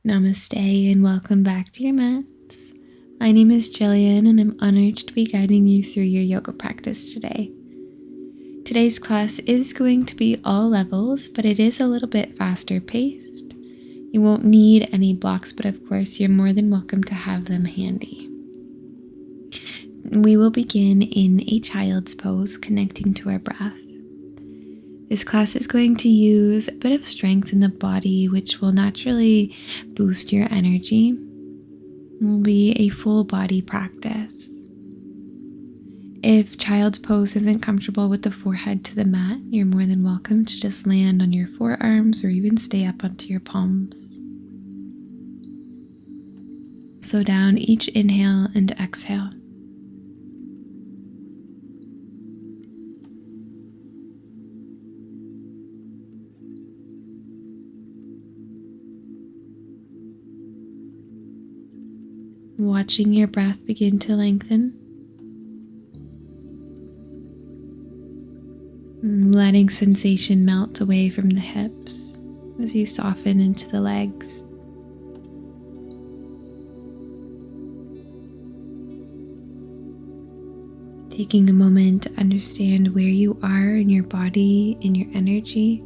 Namaste and welcome back to your mats. My name is Jillian and I'm honored to be guiding you through your yoga practice today. Today's class is going to be all levels, but it is a little bit faster paced. You won't need any blocks, but of course you're more than welcome to have them handy. We will begin in a child's pose, connecting to our breath. This class is going to use a bit of strength in the body, which will naturally boost your energy. It will be a full body practice. If child's pose isn't comfortable with the forehead to the mat, you're more than welcome to just land on your forearms or even stay up onto your palms. Slow down each inhale and exhale. Watching your breath begin to lengthen. Letting sensation melt away from the hips as you soften into the legs. Taking a moment to understand where you are in your body, in your energy,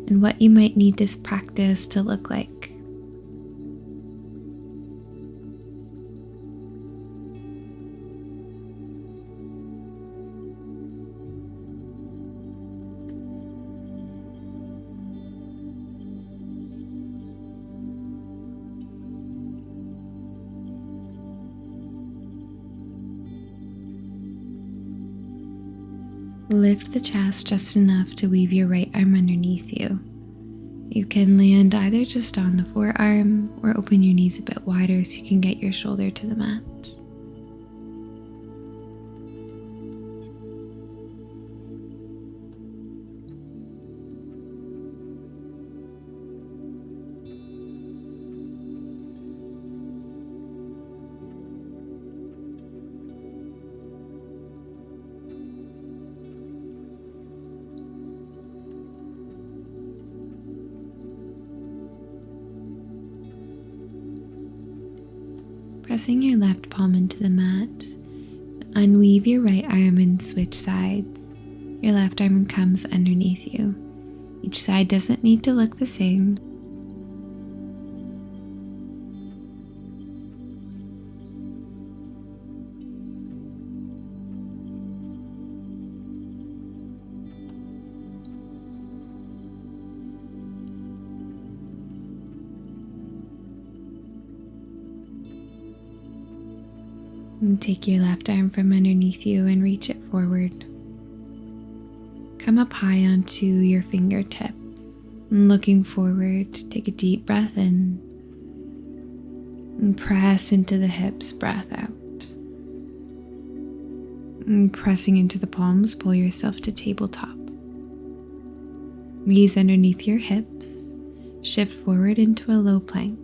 and what you might need this practice to look like. Lift the chest just enough to weave your right arm underneath you. You can land either just on the forearm or open your knees a bit wider so you can get your shoulder to the mat. Pressing your left palm into the mat, unweave your right arm and switch sides. Your left arm comes underneath you. Each side doesn't need to look the same. And take your left arm from underneath you and reach it forward. Come up high onto your fingertips. And looking forward, take a deep breath in. And press into the hips, breath out. And pressing into the palms, pull yourself to tabletop. Knees underneath your hips. Shift forward into a low plank.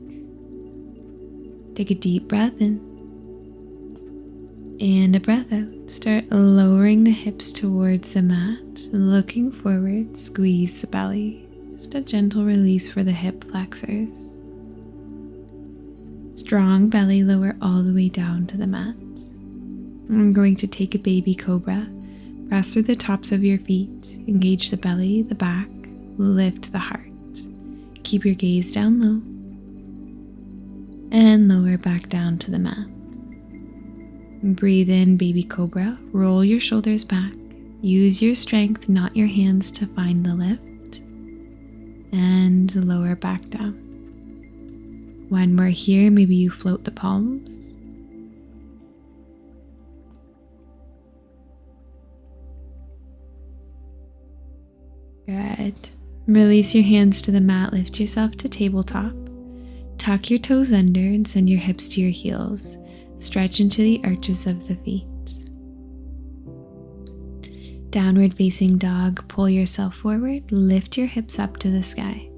Take a deep breath in. And a breath out. Start lowering the hips towards the mat. Looking forward, squeeze the belly. Just a gentle release for the hip flexors. Strong belly, lower all the way down to the mat. I'm going to take a baby cobra. Press through the tops of your feet. Engage the belly, the back. Lift the heart. Keep your gaze down low. And lower back down to the mat. Breathe in, baby cobra. Roll your shoulders back. Use your strength, not your hands, to find the lift. And lower back down. When we're here, maybe you float the palms. Good. Release your hands to the mat. Lift yourself to tabletop. Tuck your toes under and send your hips to your heels. Stretch into the arches of the feet. Downward facing dog, pull yourself forward, lift your hips up to the sky.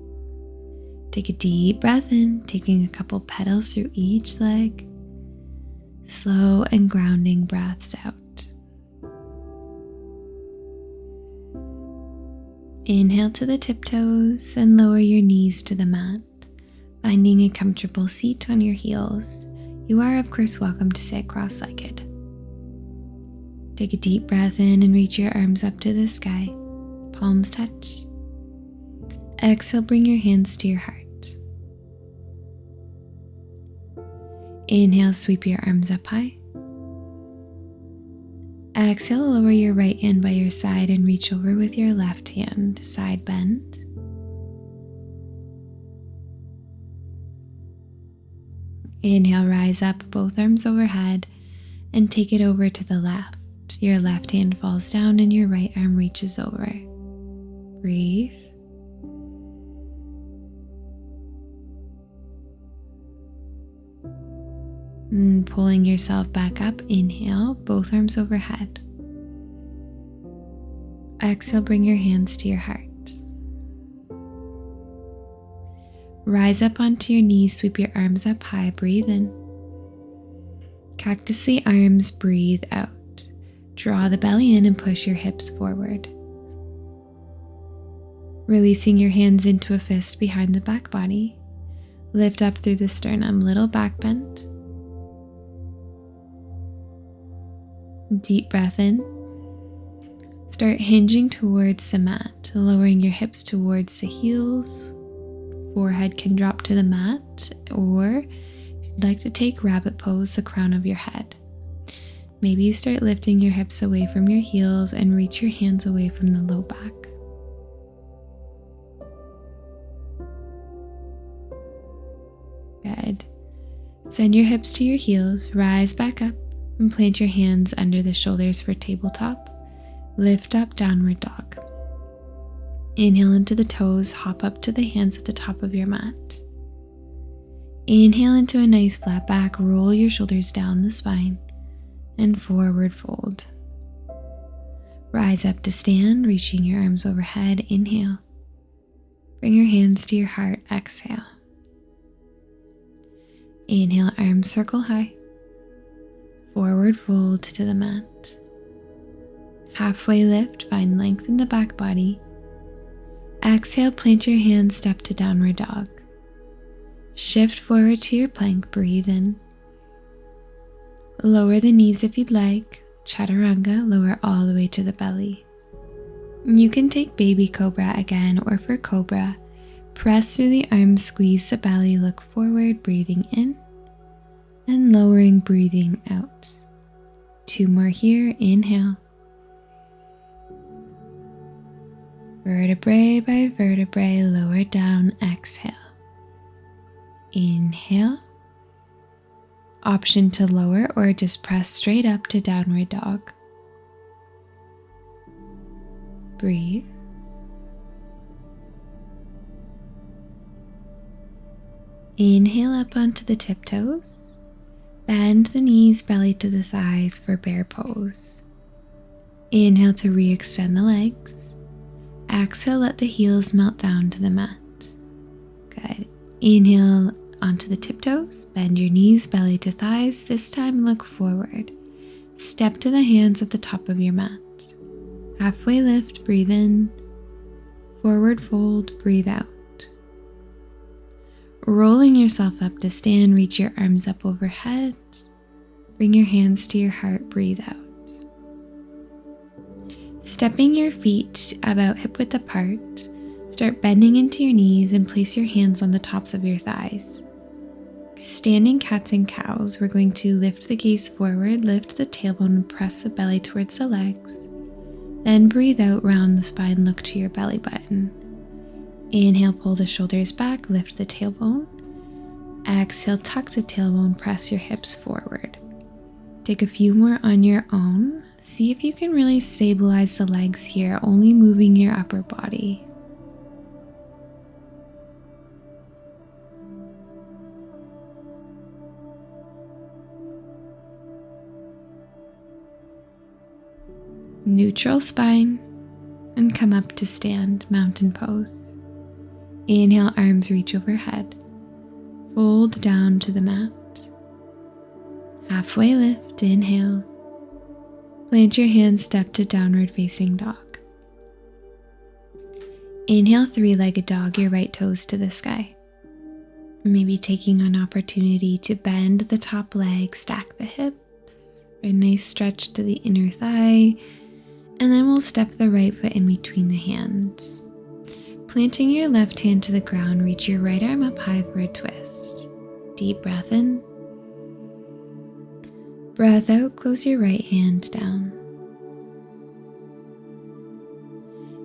Take a deep breath in, taking a couple petals through each leg. Slow and grounding breaths out. Inhale to the tiptoes and lower your knees to the mat. Finding a comfortable seat on your heels, you are of course welcome to sit cross-legged. Take a deep breath in and reach your arms up to the sky. Palms touch. Exhale, bring your hands to your heart. Inhale, sweep your arms up high. Exhale, lower your right hand by your side and reach over with your left hand, side bend. Inhale, rise up, both arms overhead, and take it over to the left. Your left hand falls down and your right arm reaches over. Breathe. And pulling yourself back up, inhale, both arms overhead. Exhale, bring your hands to your heart. Rise up onto your knees, sweep your arms up high, breathe in. Cactus the arms, breathe out. Draw the belly in and push your hips forward. Releasing your hands into a fist behind the back body. Lift up through the sternum, little back bend. Deep breath in. Start hinging towards the mat, lowering your hips towards the heels. Forehead can drop to the mat, or if you'd like to take rabbit pose, the crown of your head. Maybe you start lifting your hips away from your heels and reach your hands away from the low back. Good. Send your hips to your heels, rise back up, and plant your hands under the shoulders for tabletop. Lift up, downward dog. Inhale into the toes, hop up to the hands at the top of your mat. Inhale into a nice flat back, roll your shoulders down the spine, and forward fold. Rise up to stand, reaching your arms overhead, inhale. Bring your hands to your heart, exhale. Inhale, arms circle high. Forward fold to the mat. Halfway lift, find length in the back body. Exhale, plant your hands, step to downward dog. Shift forward to your plank, breathe in. Lower the knees if you'd like. Chaturanga, lower all the way to the belly. You can take baby cobra again, or for cobra, press through the arms, squeeze the belly, look forward, breathing in, and lowering, breathing out. 2 more here, inhale. Vertebrae by vertebrae, lower down, exhale. Inhale. Option to lower or just press straight up to downward dog. Breathe. Inhale up onto the tiptoes. Bend the knees, belly to the thighs for bear pose. Inhale to re-extend the legs. Exhale, let the heels melt down to the mat. Good. Inhale onto the tiptoes. Bend your knees, belly to thighs. This time look forward. Step to the hands at the top of your mat. Halfway lift, breathe in. Forward fold, breathe out. Rolling yourself up to stand, reach your arms up overhead. Bring your hands to your heart, breathe out. Stepping your feet about hip width apart, start bending into your knees and place your hands on the tops of your thighs. Standing cats and cows, we're going to lift the gaze forward, lift the tailbone and press the belly towards the legs. Then breathe out, round the spine, look to your belly button. Inhale, pull the shoulders back, lift the tailbone. Exhale, tuck the tailbone, press your hips forward. Take a few more on your own. See if you can really stabilize the legs here, only moving your upper body. Neutral spine, and come up to stand, mountain pose. Inhale, arms reach overhead. Fold down to the mat. Halfway lift, inhale. Plant your hands, step to downward facing dog. Inhale, 3-legged dog, your right toes to the sky. Maybe taking an opportunity to bend the top leg, stack the hips, a nice stretch to the inner thigh, and then we'll step the right foot in between the hands. Planting your left hand to the ground, reach your right arm up high for a twist. Deep breath in. Breath out, close your right hand down.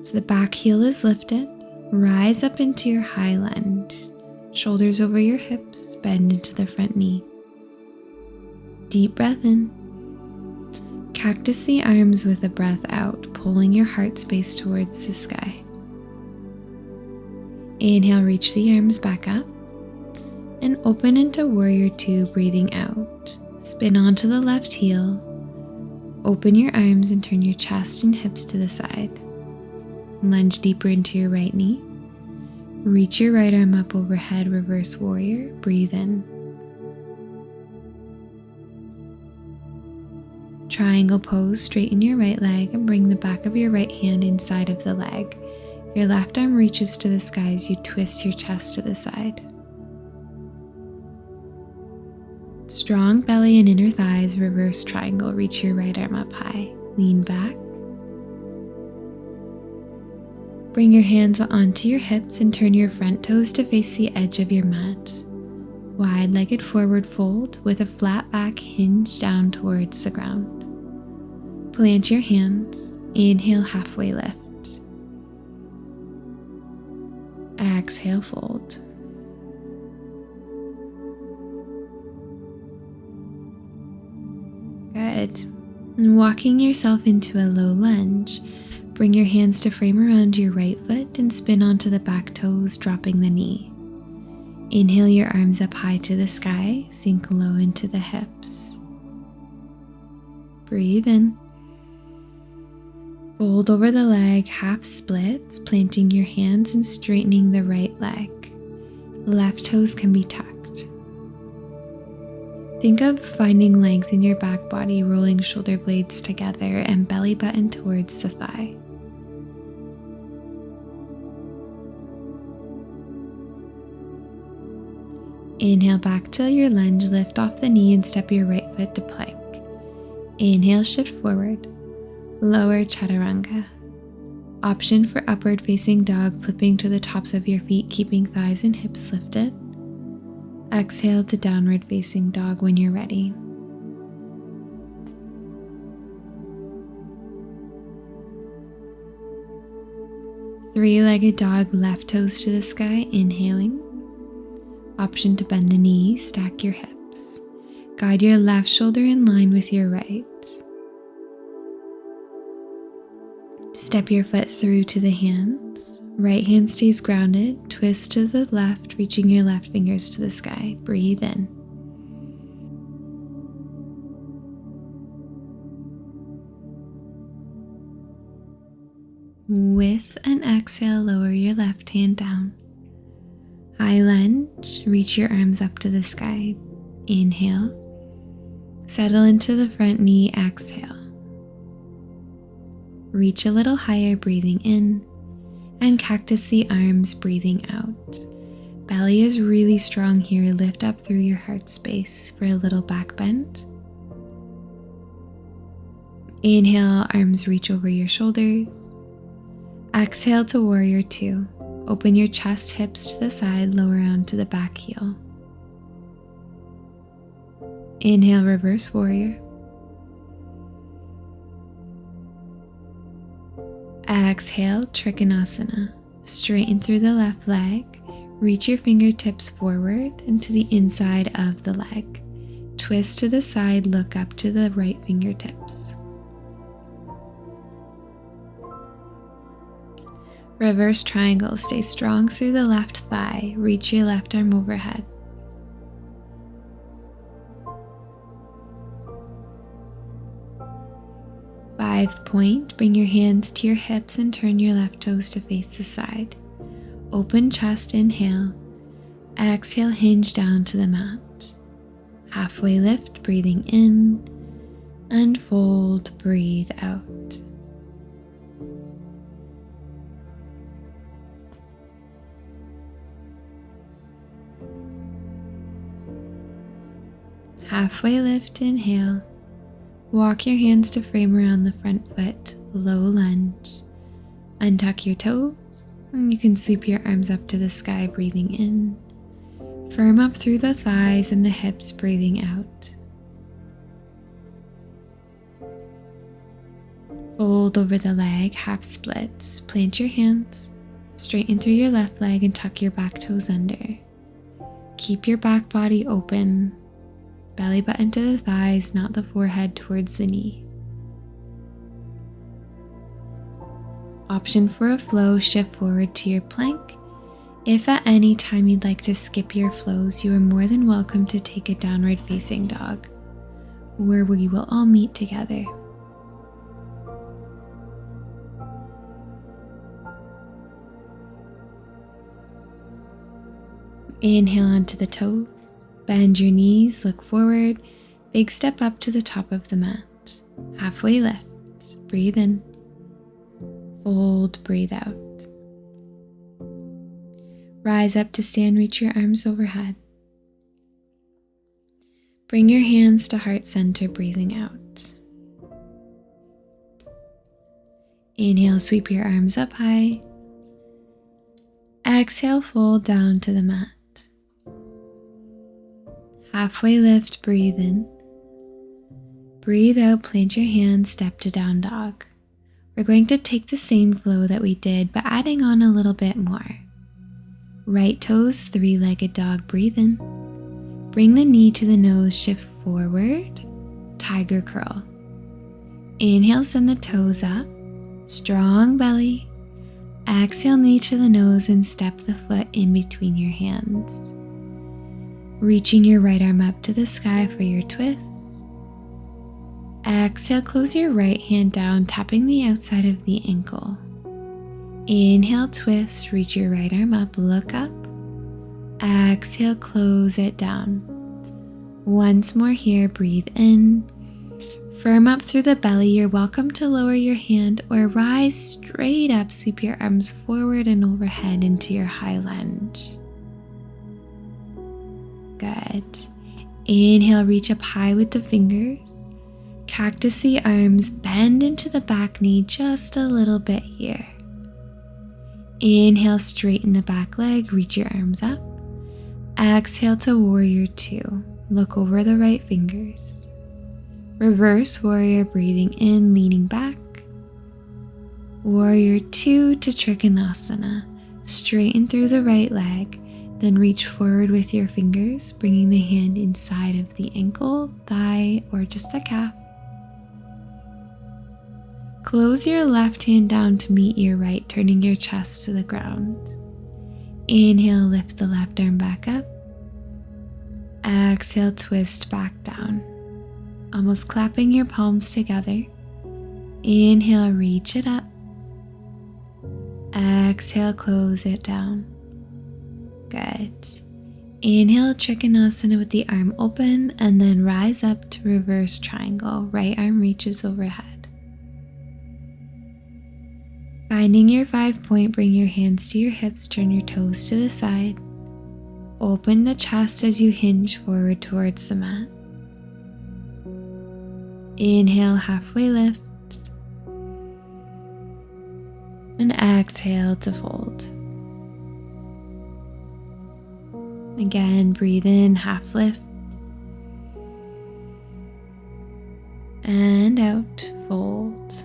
So the back heel is lifted. Rise up into your high lunge. Shoulders over your hips, bend into the front knee. Deep breath in. Cactus the arms with a breath out, pulling your heart space towards the sky. Inhale, reach the arms back up and open into Warrior Two, breathing out. Spin onto the left heel. Open your arms and turn your chest and hips to the side. Lunge deeper into your right knee. Reach your right arm up overhead, reverse warrior. Breathe in. Triangle pose, straighten your right leg and bring the back of your right hand inside of the leg. Your left arm reaches to the sky as you twist your chest to the side. Strong belly and inner thighs, reverse triangle. Reach your right arm up high. Lean back. Bring your hands onto your hips and turn your front toes to face the edge of your mat. Wide-legged forward fold with a flat back, hinge down towards the ground. Plant your hands. Inhale, halfway lift. Exhale, fold. Good. And walking yourself into a low lunge, bring your hands to frame around your right foot and spin onto the back toes, dropping the knee. Inhale your arms up high to the sky, sink low into the hips. Breathe in. Fold over the leg, half splits, planting your hands and straightening the right leg. Left toes can be tucked. Think of finding length in your back body, rolling shoulder blades together and belly button towards the thigh. Inhale back to your lunge, lift off the knee and step your right foot to plank. Inhale, shift forward. Lower chaturanga. Option for upward facing dog, flipping to the tops of your feet, keeping thighs and hips lifted. Exhale to downward facing dog when you're ready. Three-legged dog, left toes to the sky, inhaling. Option to bend the knee, stack your hips. Guide your left shoulder in line with your right. Step your foot through to the hands. Right hand stays grounded. Twist to the left, reaching your left fingers to the sky. Breathe in. With an exhale, lower your left hand down. High lunge, reach your arms up to the sky. Inhale. Settle into the front knee, exhale. Reach a little higher, breathing in, and cactus the arms, breathing out. Belly is really strong here. Lift up through your heart space for a little back bend. Inhale, arms reach over your shoulders. Exhale to Warrior Two. Open your chest, hips to the side, lower onto the back heel. Inhale, reverse warrior. Exhale, Trikonasana. Straighten through the left leg. Reach your fingertips forward and to the inside of the leg. Twist to the side, look up to the right fingertips. Reverse triangle, stay strong through the left thigh. Reach your left arm overhead. Five point, bring your hands to your hips and turn your left toes to face the side. Open chest, inhale. Exhale, hinge down to the mat. Halfway lift, breathing in, and fold, breathe out. Halfway lift, inhale. Walk your hands to frame around the front foot, low lunge. Untuck your toes, and you can sweep your arms up to the sky, breathing in. Firm up through the thighs and the hips, breathing out. Fold over the leg, half splits. Plant your hands, straighten through your left leg and tuck your back toes under. Keep your back body open. Belly button to the thighs, not the forehead towards the knee. Option for a flow, shift forward to your plank. If at any time you'd like to skip your flows, you are more than welcome to take a downward facing dog, where we will all meet together. Inhale onto the toes, bend your knees, look forward, big step up to the top of the mat. Halfway lift, breathe in, fold, breathe out. Rise up to stand, reach your arms overhead. Bring your hands to heart center, breathing out. Inhale, sweep your arms up high. Exhale, fold down to the mat. Halfway lift, breathe in. Breathe out, plant your hands, step to down dog. We're going to take the same flow that we did, but adding on a little bit more. Right toes, three-legged dog, breathe in. Bring the knee to the nose, shift forward, tiger curl. Inhale, send the toes up, strong belly. Exhale, knee to the nose and step the foot in between your hands. Reaching your right arm up to the sky for your twist. Exhale, close your right hand down, tapping the outside of the ankle. Inhale, twist, reach your right arm up, look up. Exhale, close it down. Once more here, breathe in. Firm up through the belly. You're welcome to lower your hand or rise straight up, sweep your arms forward and overhead into your high lunge. Good. Inhale, reach up high with the fingers. Cactus the arms, bend into the back knee just a little bit here. Inhale, straighten the back leg, reach your arms up. Exhale to warrior two. Look over the right fingers. Reverse warrior, breathing in, leaning back. Warrior two to Trikonasana. Straighten through the right leg. Then reach forward with your fingers, bringing the hand inside of the ankle, thigh, or just a calf. Close your left hand down to meet your right, turning your chest to the ground. Inhale, lift the left arm back up. Exhale, twist back down. Almost clapping your palms together. Inhale, reach it up. Exhale, close it down. Good. Inhale, Trikonasana with the arm open and then rise up to reverse triangle. Right arm reaches overhead. Finding your 5-point, bring your hands to your hips, turn your toes to the side. Open the chest as you hinge forward towards the mat. Inhale, halfway lift. And exhale to fold. Again, breathe in, half lift. And out, fold.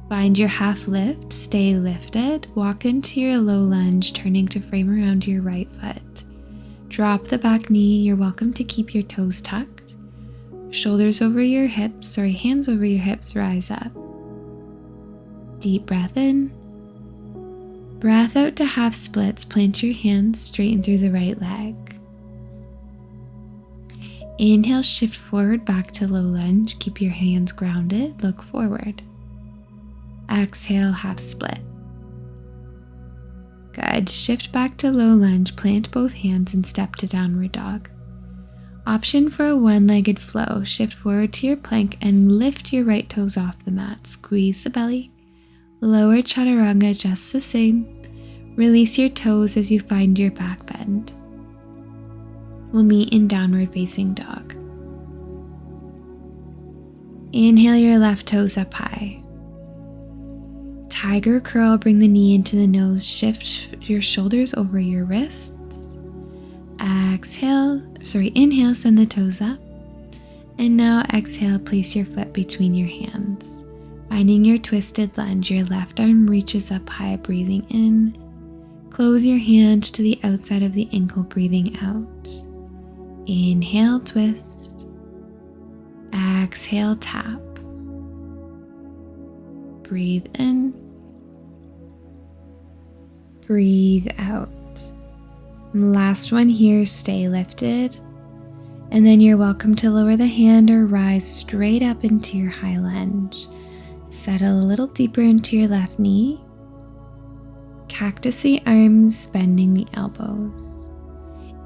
Find your half lift, stay lifted. Walk into your low lunge, turning to frame around your right foot. Drop the back knee. You're welcome to keep your toes tucked. Shoulders over your hips, hands over your hips, rise up. Deep breath in. Breath out to half splits, plant your hands, straighten through the right leg. Inhale, shift forward back to low lunge, keep your hands grounded, look forward. Exhale, half split. Good, shift back to low lunge, plant both hands and step to downward dog. Option for a one-legged flow, shift forward to your plank and lift your right toes off the mat, squeeze the belly. Lower chaturanga just the same. Release your toes as you find your back bend. We'll meet in downward facing dog. Inhale your left toes up high. Tiger curl, bring the knee into the nose, shift your shoulders over your wrists. Inhale, send the toes up. And now exhale, place your foot between your hands. Finding your twisted lunge, your left arm reaches up high, breathing in. Close your hand to the outside of the ankle, breathing out. Inhale, twist. Exhale, tap. Breathe in. Breathe out. And last one here, stay lifted. And then you're welcome to lower the hand or rise straight up into your high lunge. Settle a little deeper into your left knee. Cactusy arms, bending the elbows.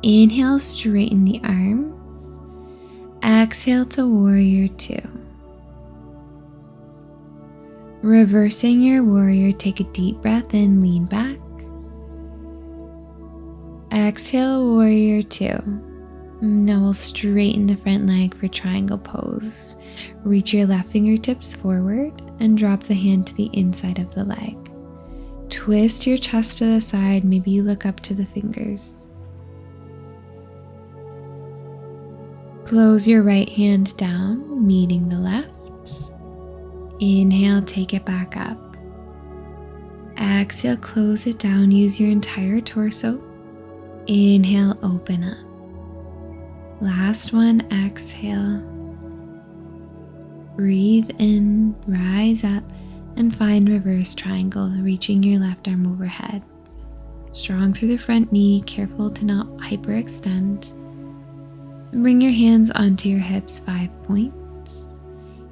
Inhale, straighten the arms. Exhale to warrior two. Reversing your warrior, take a deep breath in, lean back. Exhale, warrior two. Now we'll straighten the front leg for triangle pose. Reach your left fingertips forward and drop the hand to the inside of the leg. Twist your chest to the side, maybe you look up to the fingers. Close your right hand down, meeting the left. Inhale, take it back up. Exhale, close it down, use your entire torso. Inhale, open up. Last one, exhale. Breathe in, rise up, and find reverse triangle, reaching your left arm overhead. Strong through the front knee, careful to not hyperextend. And bring your hands onto your hips, 5 points.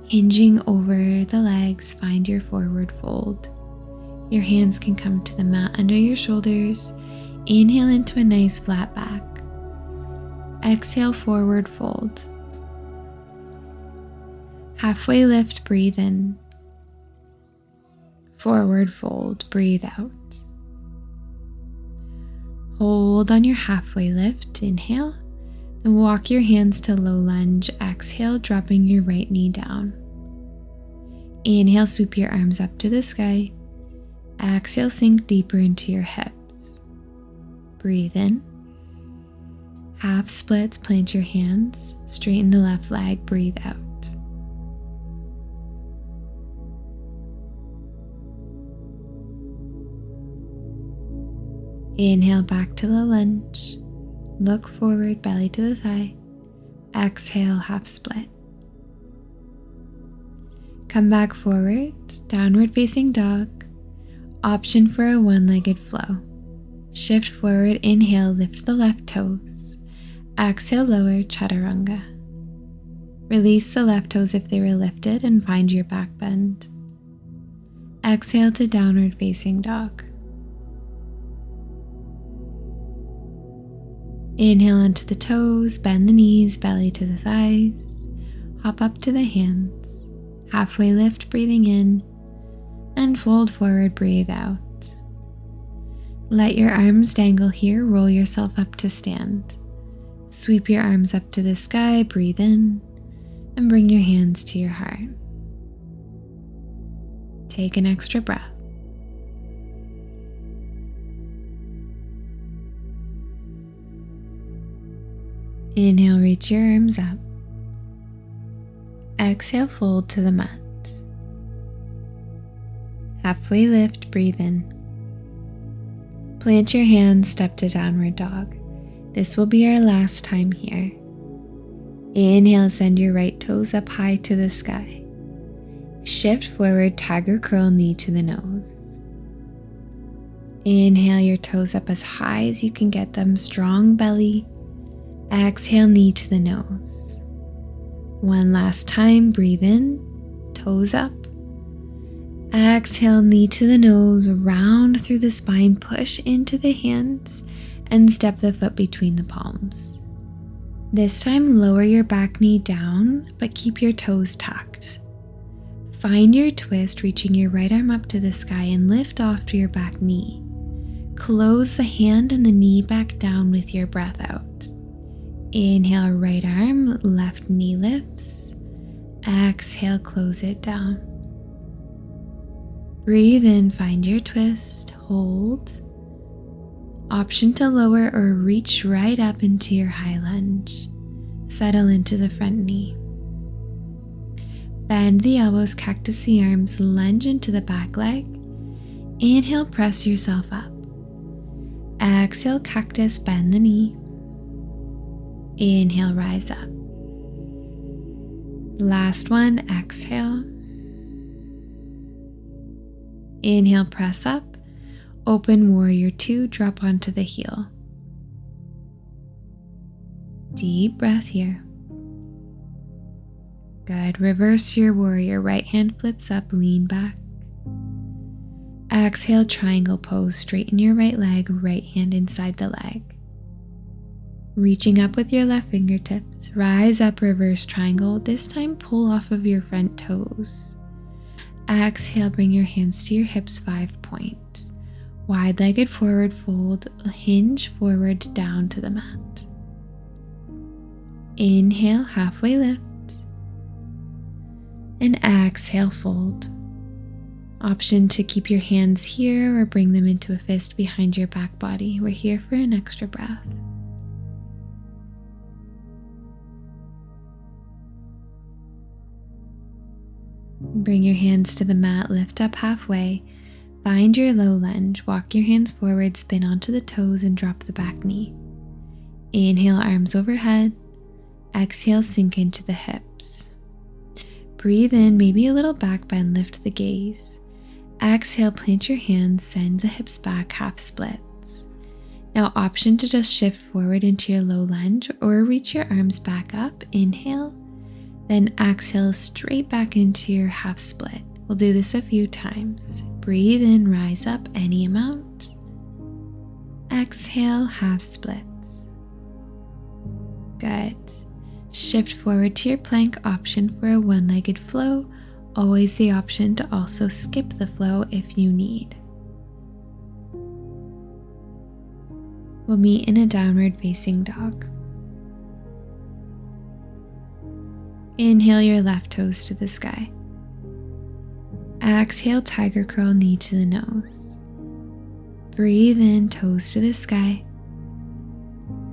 Hinging over the legs, find your forward fold. Your hands can come to the mat under your shoulders. Inhale into a nice flat back. Exhale, forward fold. Halfway lift, breathe in. Forward fold, breathe out. Hold on your halfway lift, inhale. Then walk your hands to low lunge. Exhale, dropping your right knee down. Inhale, sweep your arms up to the sky. Exhale, sink deeper into your hips. Breathe in. Half splits, plant your hands, straighten the left leg, breathe out. Inhale back to the lunge. Look forward, belly to the thigh. Exhale, half split. Come back forward, downward facing dog. Option for a one-legged flow. Shift forward, inhale, lift the left toes. Exhale, lower, chaturanga. Release the left toes if they were lifted and find your back bend. Exhale to downward facing dog. Inhale onto the toes, bend the knees, belly to the thighs. Hop up to the hands. Halfway lift, breathing in. And fold forward, breathe out. Let your arms dangle here, roll yourself up to stand. Sweep your arms up to the sky, breathe in, and bring your hands to your heart. Take an extra breath. Inhale, reach your arms up. Exhale, fold to the mat. Halfway lift, breathe in. Plant your hands, step to downward dog. This will be our last time here. Inhale, send your right toes up high to the sky. Shift forward, tiger curl, knee to the nose. Inhale your toes up as high as you can get them, strong belly. Exhale, knee to the nose. One last time, breathe in, toes up. Exhale, knee to the nose, round through the spine, push into the hands, and step the foot between the palms. This time, lower your back knee down, but keep your toes tucked. Find your twist, reaching your right arm up to the sky and lift off to your back knee. Close the hand and the knee back down with your breath out. Inhale, right arm, left knee lifts. Exhale, close it down. Breathe in, find your twist, hold. Option to lower or reach right up into your high lunge. Settle into the front knee. Bend the elbows, cactus the arms, lunge into the back leg. Inhale, press yourself up. Exhale, cactus, bend the knee. Inhale, rise up. Last one, exhale. Inhale, press up. Open warrior 2, drop onto the heel. Deep breath here. Good. Reverse your warrior. Right hand flips up, lean back. Exhale, triangle pose. Straighten your right leg, right hand inside the leg. Reaching up with your left fingertips, rise up, reverse triangle. This time pull off of your front toes. Exhale, bring your hands to your hips, 5-point. Wide-legged forward fold, hinge forward down to the mat. Inhale, halfway lift. And exhale, fold. Option to keep your hands here or bring them into a fist behind your back body. We're here for an extra breath. Bring your hands to the mat, lift up halfway. Find your low lunge, walk your hands forward, spin onto the toes and drop the back knee. Inhale, arms overhead. Exhale, sink into the hips. Breathe in, maybe a little back bend, lift the gaze. Exhale, plant your hands, send the hips back, half splits. Now option to just shift forward into your low lunge or reach your arms back up. Inhale, then exhale straight back into your half split. We'll do this a few times. Breathe in, rise up any amount. Exhale, half splits. Good. Shift forward to your plank, option for a one-legged flow. Always the option to also skip the flow if you need. We'll meet in a downward facing dog. Inhale your left toes to the sky. Exhale, tiger curl, knee to the nose. Breathe in, toes to the sky.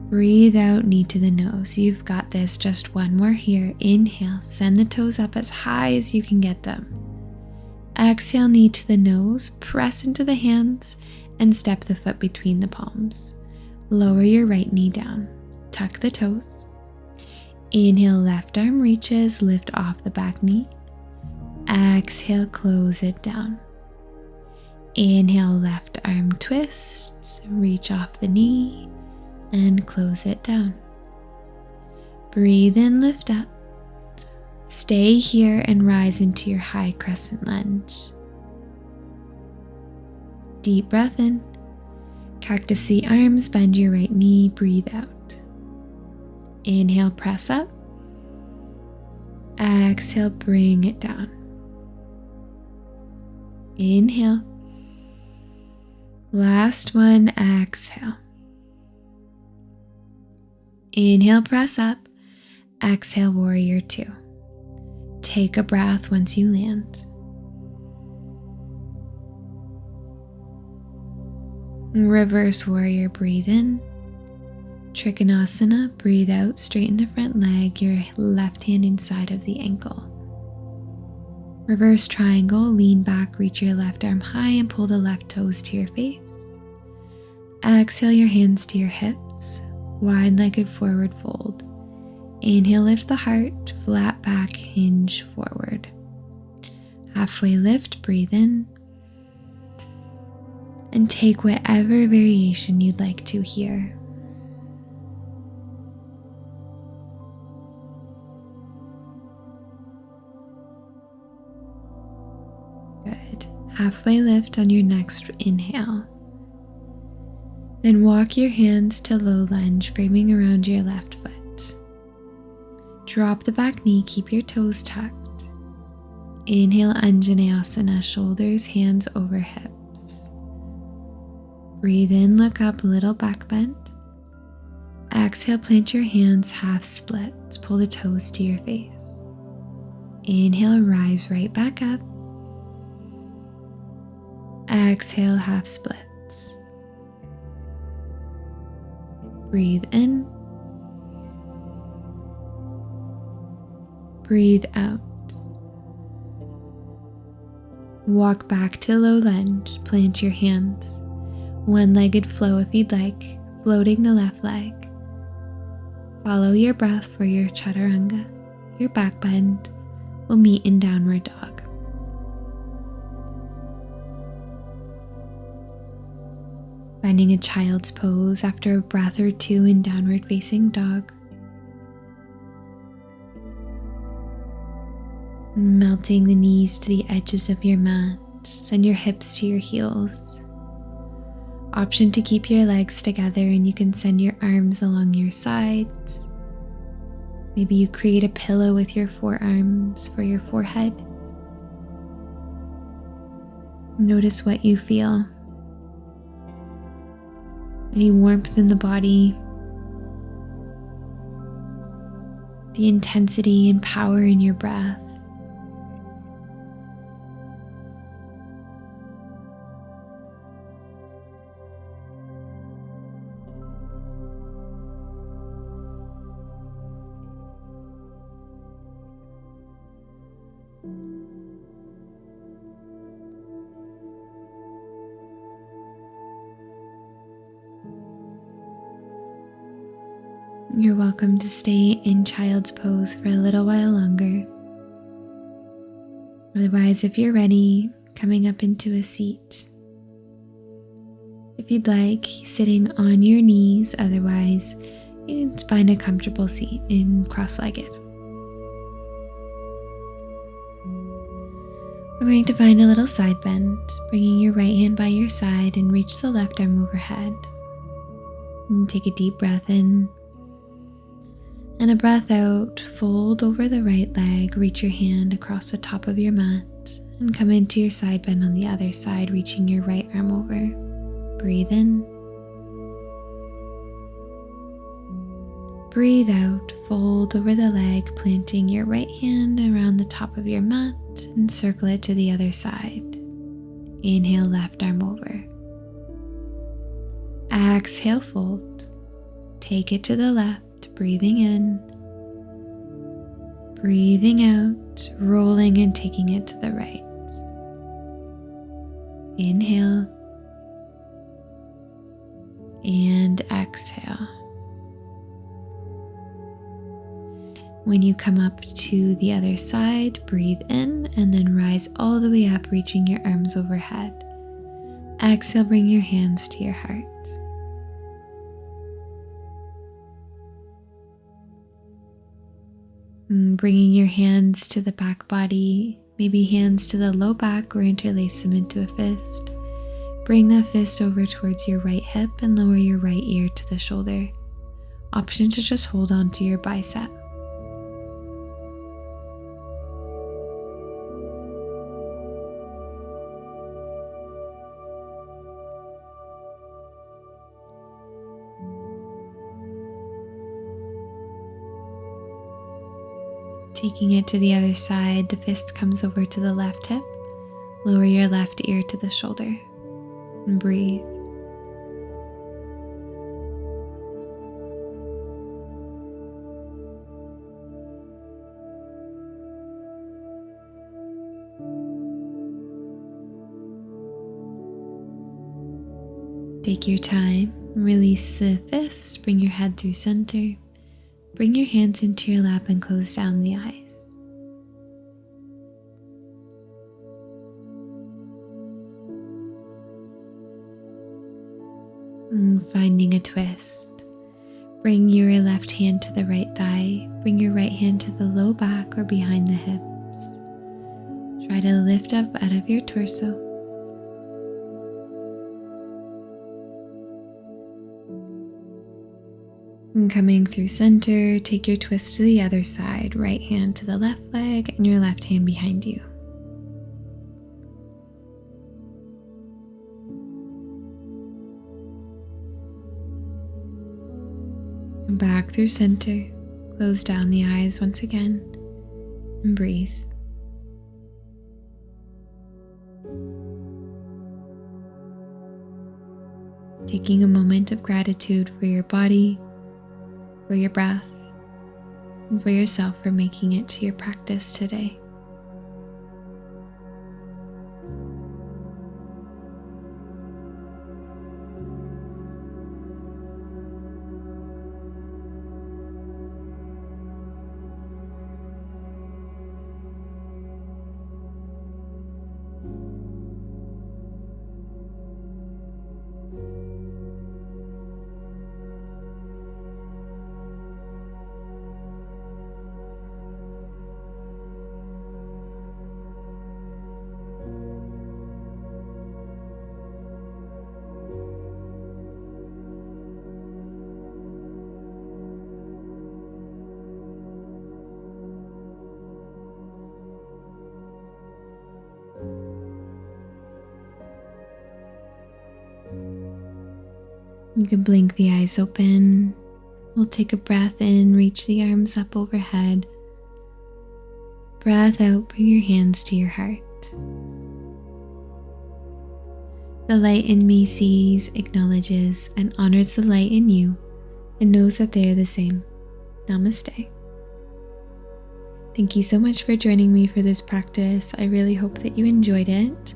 Breathe out, knee to the nose. You've got this. Just one more here. Inhale, send the toes up as high as you can get them. Exhale, knee to the nose, press into the hands, and step the foot between the palms. Lower your right knee down. Tuck the toes. Inhale, left arm reaches, lift off the back knee. Exhale, close it down. Inhale, left arm twists, reach off the knee, and close it down. Breathe in, lift up. Stay here and rise into your high crescent lunge. Deep breath in. Cactus the arms, bend your right knee, breathe out. Inhale, press up. Exhale, bring it down. Inhale. Last one, exhale. Inhale, press up. Exhale, warrior 2. Take a breath once you land. Reverse warrior, breathe in. Trikonasana, breathe out, straighten the front leg, your left hand inside of the ankle. Reverse triangle, lean back, reach your left arm high and pull the left toes to your face. Exhale your hands to your hips, wide-legged forward fold. Inhale, lift the heart, flat back, hinge forward. Halfway lift, breathe in. And take whatever variation you'd like to here. Good. Halfway lift on your next inhale. Then walk your hands to low lunge, framing around your left foot. Drop the back knee, keep your toes tucked. Inhale, Anjaneyasana, shoulders, hands over hips. Breathe in, look up, little back bend. Exhale, plant your hands half split. Pull the toes to your face. Inhale, rise right back up. Exhale, half splits. Breathe in. Breathe out. Walk back to low lunge. Plant your hands. One-legged flow if you'd like, floating the left leg. Follow your breath for your chaturanga. Your back bend will meet in downward dog. Finding a child's pose after a breath or two in downward facing dog. Melting the knees to the edges of your mat. Send your hips to your heels. Option to keep your legs together, and you can send your arms along your sides. Maybe you create a pillow with your forearms for your forehead. Notice what you feel. Any warmth in the body. The intensity and power in your breath. You're welcome to stay in child's pose for a little while longer. Otherwise, if you're ready, coming up into a seat. If you'd like, sitting on your knees. Otherwise, you can find a comfortable seat in cross-legged. We're going to find a little side bend, bringing your right hand by your side and reach the left arm overhead. And take a deep breath in. And a breath out, fold over the right leg, reach your hand across the top of your mat, and come into your side bend on the other side, reaching your right arm over. Breathe in. Breathe out, fold over the leg, planting your right hand around the top of your mat, and circle it to the other side. Inhale, left arm over. Exhale, fold. Take it to the left. Breathing in, breathing out, rolling and taking it to the right. Inhale and exhale. When you come up to the other side, breathe in and then rise all the way up, reaching your arms overhead. Exhale, bring your hands to your heart. Bringing your hands to the back body, maybe hands to the low back, or interlace them into a fist. Bring that fist over towards your right hip and lower your right ear to the shoulder. Option to just hold on to your bicep. Taking it to the other side, the fist comes over to the left hip. Lower your left ear to the shoulder and breathe. Take your time, release the fist, bring your head through center. Bring your hands into your lap and close down the eyes. And finding a twist. Bring your left hand to the right thigh. Bring your right hand to the low back or behind the hips. Try to lift up out of your torso. And coming through center, take your twist to the other side, right hand to the left leg and your left hand behind you. And back through center. Close down the eyes once again and breathe. Taking a moment of gratitude for your body, for your breath, and for yourself for making it to your practice today. You can blink the eyes open. We'll take a breath in, reach the arms up overhead. Breath out, bring your hands to your heart. The light in me sees, acknowledges, and honors the light in you and knows that they are the same. Namaste. Thank you so much for joining me for this practice. I really hope that you enjoyed it.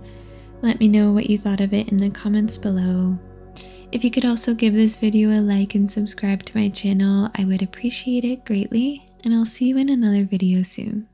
Let me know what you thought of it in the comments below. If you could also give this video a like and subscribe to my channel, I would appreciate it greatly, and I'll see you in another video soon.